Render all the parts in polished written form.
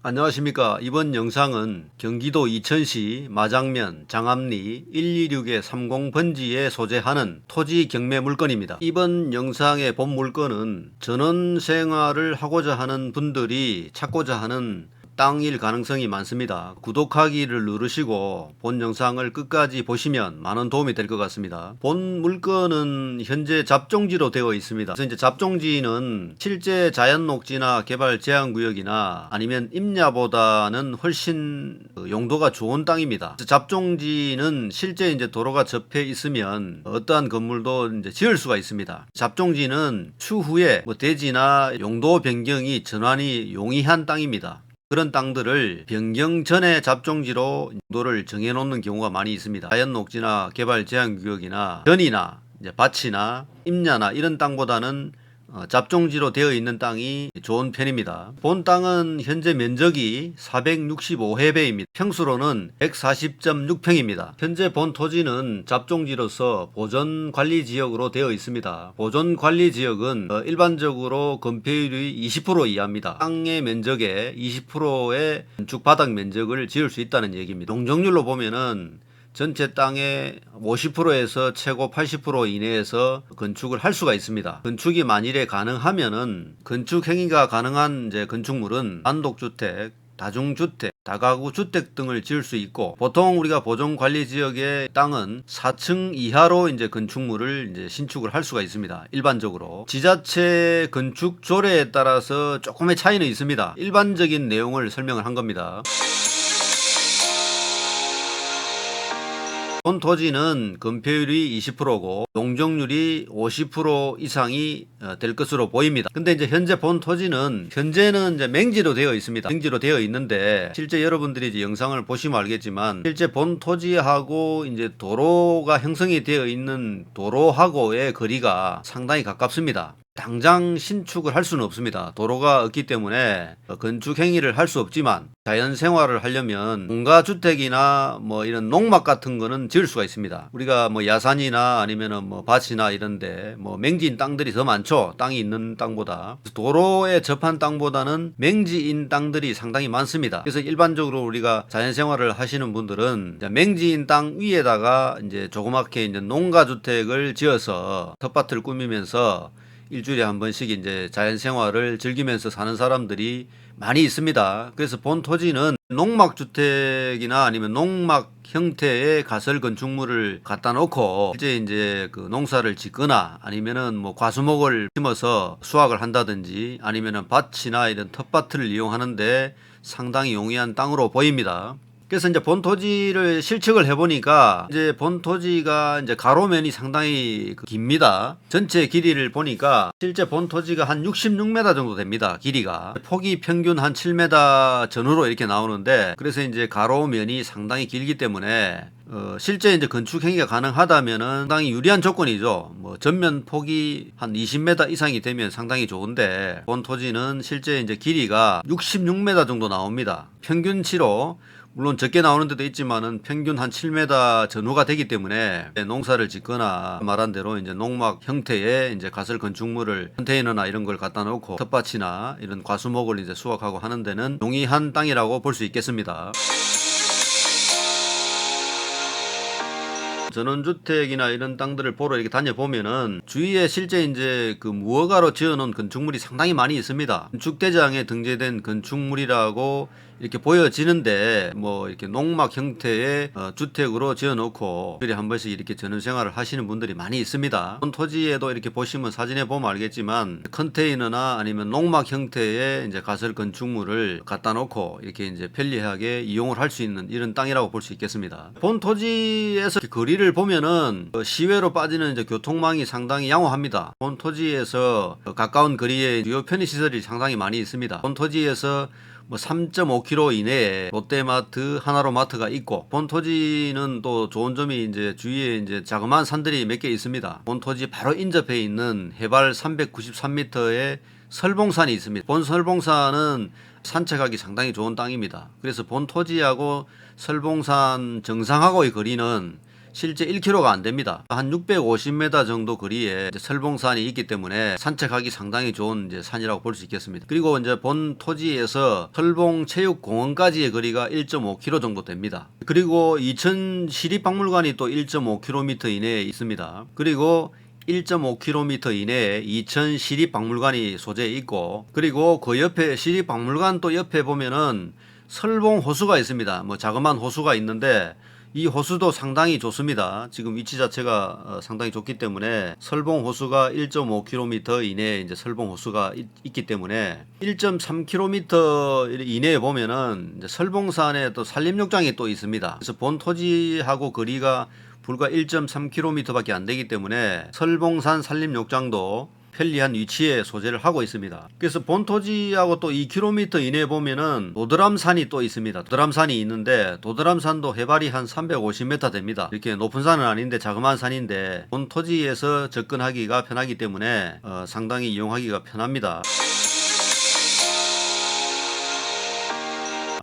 안녕하십니까. 이번 영상은 경기도 이천시 마장면 장암리 126-30 번지에 소재하는 토지 경매 물건입니다. 이번 영상의 본 물건은 전원생활을 하고자 하는 분들이 찾고자 하는 땅일 가능성이 많습니다. 구독하기를 누르시고 본 영상을 끝까지 보시면 많은 도움이 될 것 같습니다. 본 물건은 현재 잡종지로 되어 있습니다. 그래서 이제 잡종지는 실제 자연녹지나 개발 제한구역이나 아니면 임야보다는 훨씬 용도가 좋은 땅입니다. 잡종지는 실제 이제 도로가 접해 있으면 어떠한 건물도 이제 지을 수가 있습니다. 잡종지는 추후에 대지나 용도 변경이 전환이 용이한 땅입니다. 그런 땅들을 변경 전에 잡종지로 용도를 정해놓는 경우가 많이 있습니다. 자연녹지나 개발 제한구역이나 전이나 이제 밭이나 임야나 이런 땅보다는 잡종지로 되어 있는 땅이 좋은 편입니다. 본 땅은 현재 면적이 465해배입니다. 평수로는 140.6평입니다. 현재 본 토지는 잡종지로서 보존관리지역으로 되어 있습니다. 보존관리지역은 일반적으로 건폐율이 20% 이하입니다. 땅의 면적의 20%의 건축 바닥 면적을 지을 수 있다는 얘기입니다. 용적률로 보면은 전체 땅의 50%에서 최고 80% 이내에서 건축을 할 수가 있습니다. 건축이 만일에 가능하면은 건축 행위가 가능한 이제 건축물은 단독주택, 다중주택, 다가구 주택 등을 지을 수 있고, 보통 우리가 보존관리지역의 땅은 4층 이하로 이제 건축물을 이제 신축을 할 수가 있습니다. 일반적으로 지자체 건축 조례에 따라서 조금의 차이는 있습니다. 일반적인 내용을 설명을 한 겁니다. 본 토지는 건폐율이 20%고 용적률이 50% 이상이 될 것으로 보입니다. 근데 이제 현재 본 토지는 현재는 이제 맹지로 되어 있습니다. 맹지로 되어 있는데 실제 여러분들이 이제 영상을 보시면 알겠지만 실제 본 토지하고 이제 도로가 형성이 되어 있는 도로하고의 거리가 상당히 가깝습니다. 당장 신축을 할 수는 없습니다. 도로가 없기 때문에 건축 행위를 할 수 없지만 자연 생활을 하려면 공가주택이나 뭐 이런 농막 같은 거는 지을 수가 있습니다. 우리가 뭐 야산이나 아니면은 뭐 밭이나 이런데 뭐 맹지인 땅들이 더 많죠. 땅이 있는 땅보다. 도로에 접한 땅보다는 맹지인 땅들이 상당히 많습니다. 그래서 일반적으로 우리가 자연 생활을 하시는 분들은 맹지인 땅 위에다가 이제 조그맣게 이제 농가주택을 지어서 텃밭을 꾸미면서 일주일에 한 번씩 이제 자연 생활을 즐기면서 사는 사람들이 많이 있습니다. 그래서 본 토지는 농막주택이나 아니면 농막 형태의 가설 건축물을 갖다 놓고 실제 이제 그 농사를 짓거나 아니면은 뭐 과수목을 심어서 수확을 한다든지 아니면은 밭이나 이런 텃밭을 이용하는데 상당히 용이한 땅으로 보입니다. 그래서 이제 본 토지를 실측을 해보니까 이제 본 토지가 이제 가로면이 상당히 깁니다. 전체 길이를 보니까 실제 본 토지가 한 66m 정도 됩니다. 길이가. 폭이 평균 한 7m 전후로 이렇게 나오는데 그래서 이제 가로면이 상당히 길기 때문에 실제 이제 건축 행위가 가능하다면은 상당히 유리한 조건이죠. 뭐 전면 폭이 한 20m 이상이 되면 상당히 좋은데 본 토지는 실제 이제 길이가 66m 정도 나옵니다. 평균치로 물론 적게 나오는 데도 있지만은 평균 한 7m 전후가 되기 때문에 농사를 짓거나 말한 대로 이제 농막 형태의 이제 가설 건축물을 컨테이너나 이런 걸 갖다 놓고 텃밭이나 이런 과수목을 이제 수확하고 하는 데는 용이한 땅이라고 볼 수 있겠습니다. 전원주택이나 이런 땅들을 보러 이렇게 다녀보면은 주위에 실제 이제 그 무허가로 지어놓은 건축물이 상당히 많이 있습니다. 건축대장에 등재된 건축물이라고 이렇게 보여지는데 뭐 이렇게 농막 형태의 주택으로 지어놓고 일주일에 한 번씩 이렇게 전원생활을 하시는 분들이 많이 있습니다. 본 토지에도 이렇게 보시면 사진에 보면 알겠지만 컨테이너나 아니면 농막 형태의 이제 가설 건축물을 갖다 놓고 이렇게 이제 편리하게 이용을 할 수 있는 이런 땅이라고 볼 수 있겠습니다. 본 토지에서 거리를 보면은 시외로 빠지는 이제 교통망이 상당히 양호합니다. 본 토지에서 가까운 거리에 주요 편의시설이 상당히 많이 있습니다. 본 토지에서 뭐 3.5km 이내에 롯데마트, 하나로마트가 있고 본 토지는 또 좋은 점이 이제 주위에 이제 자그마한 산들이 몇 개 있습니다. 본 토지 바로 인접해 있는 해발 393m의 설봉산이 있습니다. 본 설봉산은 산책하기 상당히 좋은 땅입니다. 그래서 본 토지하고 설봉산 정상하고의 거리는 실제 1km가 안 됩니다. 한 650m 정도 거리에 이제 설봉산이 있기 때문에 산책하기 상당히 좋은 이제 산이라고 볼 수 있겠습니다. 그리고 이제 본 토지에서 설봉체육공원까지의 거리가 1.5km 정도 됩니다. 그리고 이천 시립박물관이 또 1.5km 이내에 있습니다. 그리고 1.5km 이내에 이천 시립박물관이 소재에 있고, 그리고 그 옆에 시립박물관 또 옆에 보면은 설봉 호수가 있습니다. 뭐 자그마한 호수가 있는데 이 호수도 상당히 좋습니다. 지금 위치 자체가 상당히 좋기 때문에 설봉 호수가 1.5km 이내에 이제 설봉 호수가 있기 때문에 1.3km 이내에 보면은 이제 설봉산에 또 산림욕장이 또 있습니다. 그래서 본 토지하고 거리가 불과 1.3km밖에 안 되기 때문에 설봉산 산림욕장도 편리한 위치에 소재를 하고 있습니다. 그래서 본 토지하고 또 2km 이내에 보면은 도드람산이 또 있습니다. 도드람산이 있는데 도드람산도 해발이 한 350m 됩니다. 이렇게 높은 산은 아닌데 자그마한 산인데 본 토지에서 접근하기가 편하기 때문에 상당히 이용하기가 편합니다.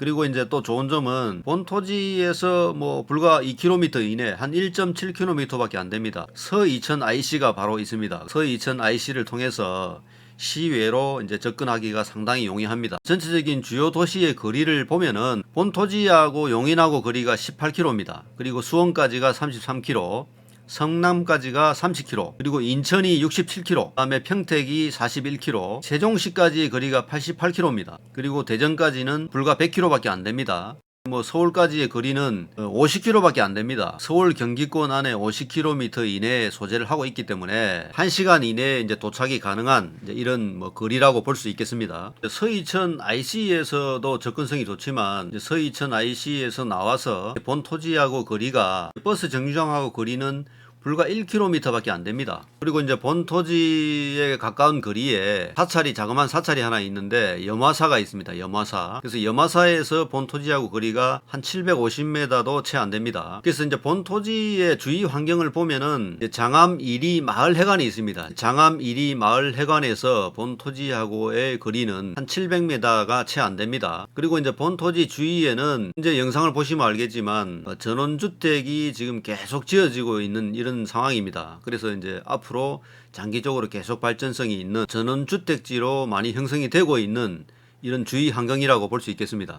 그리고 이제 또 좋은 점은 본 토지에서 뭐 불과 2km 이내 한 1.7km밖에 안 됩니다. 서이천 IC가 바로 있습니다. 서이천 IC를 통해서 시외로 이제 접근하기가 상당히 용이합니다. 전체적인 주요 도시의 거리를 보면은 본 토지하고 용인하고 거리가 18km입니다. 그리고 수원까지가 33km, 성남까지가 30km, 그리고 인천이 67km, 그다음에 평택이 41km, 세종시까지의 거리가 88km입니다. 그리고 대전까지는 불과 100km밖에 안 됩니다. 뭐 서울까지의 거리는 50km밖에 안 됩니다. 서울 경기권 안에 50km 이내에 소재를 하고 있기 때문에 1시간 이내에 이제 도착이 가능한 이제 이런 뭐 거리라고 볼 수 있겠습니다. 서이천 IC에서도 접근성이 좋지만 서이천 IC에서 나와서 본 토지하고 거리가 버스 정류장하고 거리는 불과 1km밖에 안 됩니다. 그리고 이제 본 토지에 가까운 거리에 사찰이 자그마한 사찰이 하나 있는데 염화사가 있습니다. 염화사. 그래서 염화사에서 본 토지하고 거리가 한 750m도 채 안 됩니다. 그래서 이제 본 토지의 주위 환경을 보면은 장암 1리 마을 해관이 있습니다. 장암 1리 마을 해관에서 본 토지하고의 거리는 한 700m가 채 안 됩니다. 그리고 이제 본 토지 주위에는 이제 영상을 보시면 알겠지만 전원주택이 지금 계속 지어지고 있는 이런 상황입니다. 그래서 이제 앞으로 장기적으로 계속 발전성이 있는 전원주택지로 많이 형성이 되고 있는 이런 주위 환경이라고 볼 수 있겠습니다.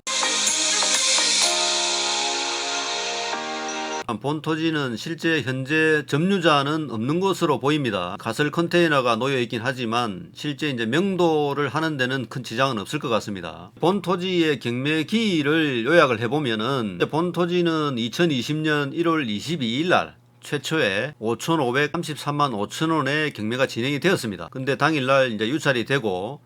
본 토지는 실제 현재 점유자는 없는 것으로 보입니다. 가설 컨테이너가 놓여 있긴 하지만 실제 이제 명도를 하는 데는 큰 지장은 없을 것 같습니다. 본 토지의 경매 기일을 요약을 해보면은 본 토지는 2020년 1월 22일 날 최초에 5,533만 5천원의 경매가 진행이 되었습니다. 근데 당일날 이제 유찰이 되고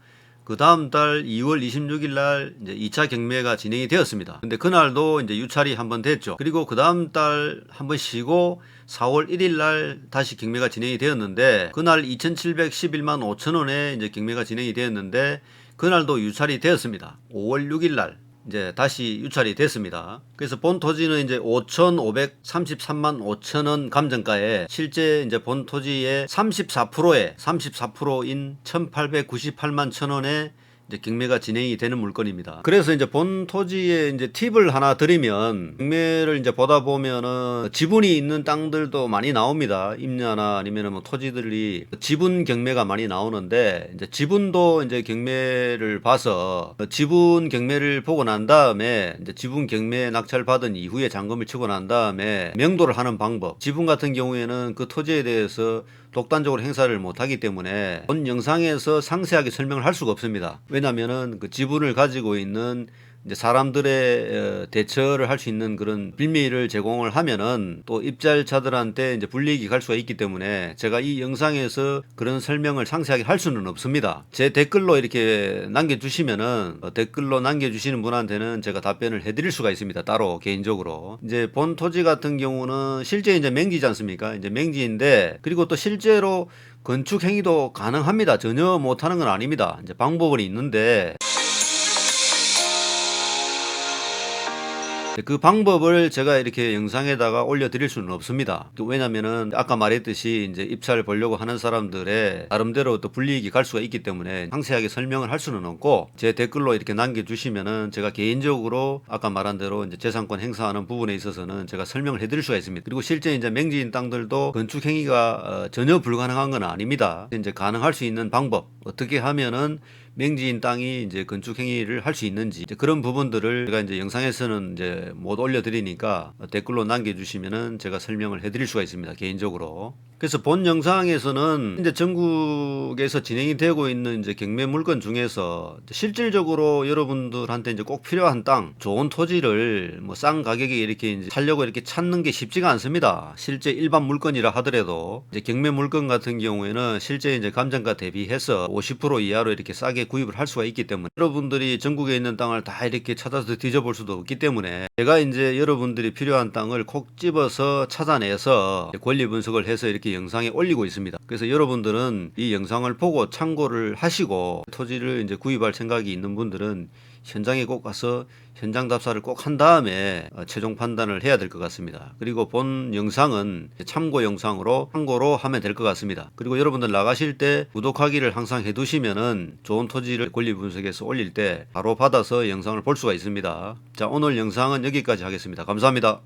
그 다음 달 2월 26일 날 이제 2차 경매가 진행이 되었습니다. 근데 그날도 이제 유찰이 한번 됐죠. 그리고 그 다음 달 한번 쉬고 4월 1일 날 다시 경매가 진행이 되었는데 그날 2,711만 5천원에 이제 경매가 진행이 되었는데 그날도 유찰이 되었습니다. 5월 6일 날 이제 다시 유찰이 됐습니다. 그래서 본 토지는 이제 5,533만 5천원 감정가에 실제 이제 본 토지의 34%인 1,898만 1천원에 이제 경매가 진행이 되는 물건입니다. 그래서 이제 본 토지에 이제 팁을 하나 드리면 경매를 이제 보다 보면은 지분이 있는 땅들도 많이 나옵니다. 임야나 아니면은 뭐 토지들이 지분 경매가 많이 나오는데 이제 지분도 이제 경매를 봐서 지분 경매를 보고 난 다음에 이제 지분 경매 낙찰 받은 이후에 잔금을 치고 난 다음에 명도를 하는 방법. 지분 같은 경우에는 그 토지에 대해서 독단적으로 행사를 못하기 때문에 본 영상에서 상세하게 설명을 할 수가 없습니다. 왜냐하면은 그 지분을 가지고 있는 이제 사람들의 대처를 할 수 있는 그런 빌미를 제공을 하면은 또 입찰자들한테 이제 불이익이 갈 수가 있기 때문에 제가 이 영상에서 그런 설명을 상세하게 할 수는 없습니다. 제 댓글로 이렇게 남겨주시면은 댓글로 남겨주시는 분한테는 제가 답변을 해드릴 수가 있습니다. 따로 개인적으로. 이제 본 토지 같은 경우는 실제 이제 맹지지 않습니까? 이제 맹지인데 그리고 또 실제로 건축 행위도 가능합니다. 전혀 못하는 건 아닙니다. 이제 방법은 있는데 그 방법을 제가 이렇게 영상에다가 올려드릴 수는 없습니다. 왜냐면은 아까 말했듯이 이제 입찰 보려고 하는 사람들의 나름대로 또 불이익이 갈 수가 있기 때문에 상세하게 설명을 할 수는 없고, 제 댓글로 이렇게 남겨주시면은 제가 개인적으로 아까 말한 대로 이제 재산권 행사하는 부분에 있어서는 제가 설명을 해드릴 수가 있습니다. 그리고 실제 이제 맹지인 땅들도 건축 행위가 전혀 불가능한 건 아닙니다. 이제 가능할 수 있는 방법, 어떻게 하면은 맹지인 땅이 이제 건축 행위를 할 수 있는지, 이제 그런 부분들을 제가 이제 영상에서는 이제 못 올려드리니까 댓글로 남겨주시면은 제가 설명을 해드릴 수가 있습니다, 개인적으로. 그래서 본 영상에서는 이제 전국에서 진행이 되고 있는 이제 경매 물건 중에서 실질적으로 여러분들한테 이제 꼭 필요한 땅, 좋은 토지를 뭐 싼 가격에 이렇게 이제 살려고 이렇게 찾는 게 쉽지가 않습니다. 실제 일반 물건이라 하더라도 이제 경매 물건 같은 경우에는 실제 이제 감정가 대비해서 50% 이하로 이렇게 싸게 구입을 할 수가 있기 때문에 여러분들이 전국에 있는 땅을 다 이렇게 찾아서 뒤져볼 수도 없기 때문에 제가 이제 여러분들이 필요한 땅을 콕 집어서 찾아내서 권리 분석을 해서 이렇게 영상에 올리고 있습니다. 그래서 여러분들은 이 영상을 보고 참고를 하시고, 토지를 이제 구입할 생각이 있는 분들은 현장에 꼭 가서 현장 답사를 꼭 한 다음에 최종 판단을 해야 될 것 같습니다. 그리고 본 영상은 참고 영상으로 참고로 하면 될 것 같습니다. 그리고 여러분들 나가실 때 구독하기를 항상 해두시면은 좋은 토지를 권리 분석해서 올릴 때 바로 받아서 영상을 볼 수가 있습니다. 자, 오늘 영상은 여기까지 하겠습니다. 감사합니다.